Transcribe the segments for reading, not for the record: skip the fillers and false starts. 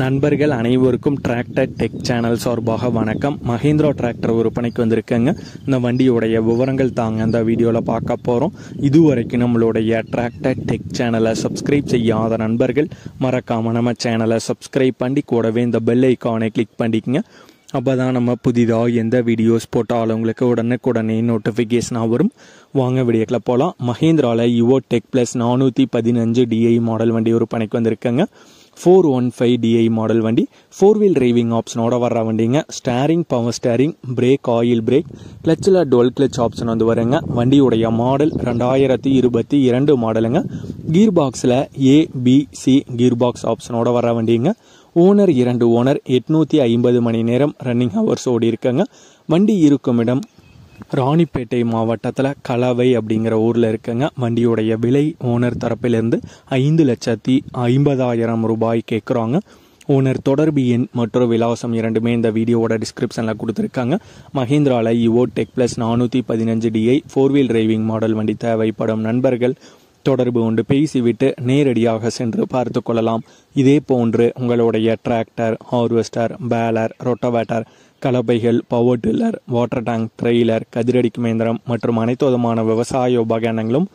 நண்பர்கள் அனைவருக்கும் tractor tech channel சார்பாக வணக்கம். மஹேந்திரா டிராக்டர் விற்பனைக்கு வந்திருக்கேங்க. இந்த வண்டியோடைய விவரங்கள் தாங்க இந்த வீடியோவில் பார்க்க போகிறோம். இதுவரைக்கும் நம்மளுடைய டிராக்டர் டெக் சேனலை சப்ஸ்கிரைப் செய்யாத நண்பர்கள் மறக்காமல் நம்ம சேனலை சப்ஸ்கிரைப் பண்ணி கூடவே இந்த பெல் ஐக்கானை கிளிக் பண்ணிக்கங்க. அப்போ தான் நம்ம புதிதாக எந்த வீடியோஸ் போட்டாலும் உங்களுக்கு உடனுக்குடனே நோட்டிஃபிகேஷனாக வரும். வாங்க வீடியோக்கில் போகலாம். மஹேந்திராவில் Yuvo tech plus 415 DI model வண்டி விற்பனைக்கு வந்திருக்கேங்க. 415 DI மாடல் வண்டி 4 வீல் டிரைவிங் ஆப்ஷனோட வர்ற வண்டிங்க. Steering, power steering, brake, oil brake, கிளச்சில் டுவல் கிளச் ஆப்ஷன் வந்து வருங்க. வண்டியுடைய மாடல் 2022 மாடலுங்க. கீர் பாக்ஸில் ABC கீர் பாக்ஸ் ஆப்ஷனோட வர்ற வண்டிங்க. ஓனர் 2 ஓனர், 850 மணி நேரம் ரன்னிங் ஹவர்ஸ் ஓடி இருக்குங்க. வண்டி இருக்கும் இடம் ராணிப்பேட்டை மாவட்டத்தில் கலவை அப்படிங்கிற ஊரில் இருக்குங்க. வண்டியுடைய விலை ஓனர் தரப்பிலிருந்து 5,50,000 ரூபாய் கேட்குறாங்க. ஓனர் தொடர்பு எண் மற்றும் விலாசம் இரண்டுமே இந்த வீடியோவோட டிஸ்கிரிப்ஷனில் கொடுத்துருக்காங்க. மஹேந்திராவில் Yuvo tech plus 415 DI 4 wheel driving model வண்டி தேவைப்படும் நண்பர்கள் தொடர்பு கொண்டு பேசிவிட்டு நேரடியாக சென்று பார்த்து கொள்ளலாம். இதே போன்று உங்களுடைய டிராக்டர், ஹார்வெஸ்டர், பேலர், ரொட்டவேட்டர், கலப்பைகள், power tiller, water tank, trailer, கதிரடிக்கும் இயந்திரம் மற்றும் அனைத்து விதமான விவசாய உபகரணங்களும்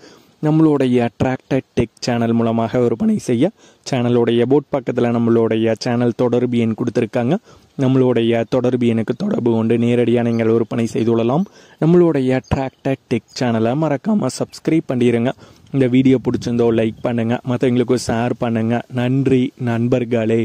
நம்மளுடைய டிராக்டர் டெக் சேனல் மூலமாக விற்பனை செய்ய சேனலுடைய போட் பக்கத்தில் நம்மளுடைய சேனல் தொடர்பு எண் கொடுத்துருக்காங்க. நம்மளுடைய தொடர்பு எண்ணுக்கு தொடர்பு கொண்டு நேரடியாக நீங்கள் விற்பனை செய்து கொள்ளலாம். நம்மளுடைய டிராக்டர் டெக் சேனலை மறக்காமல் சப்ஸ்கிரைப் பண்ணிடுங்க. இந்த வீடியோ பிடிச்சிருந்தோ லைக் பண்ணுங்கள், மற்றவங்களுக்கு ஷேர் பண்ணுங்கள். நன்றி நண்பர்களே.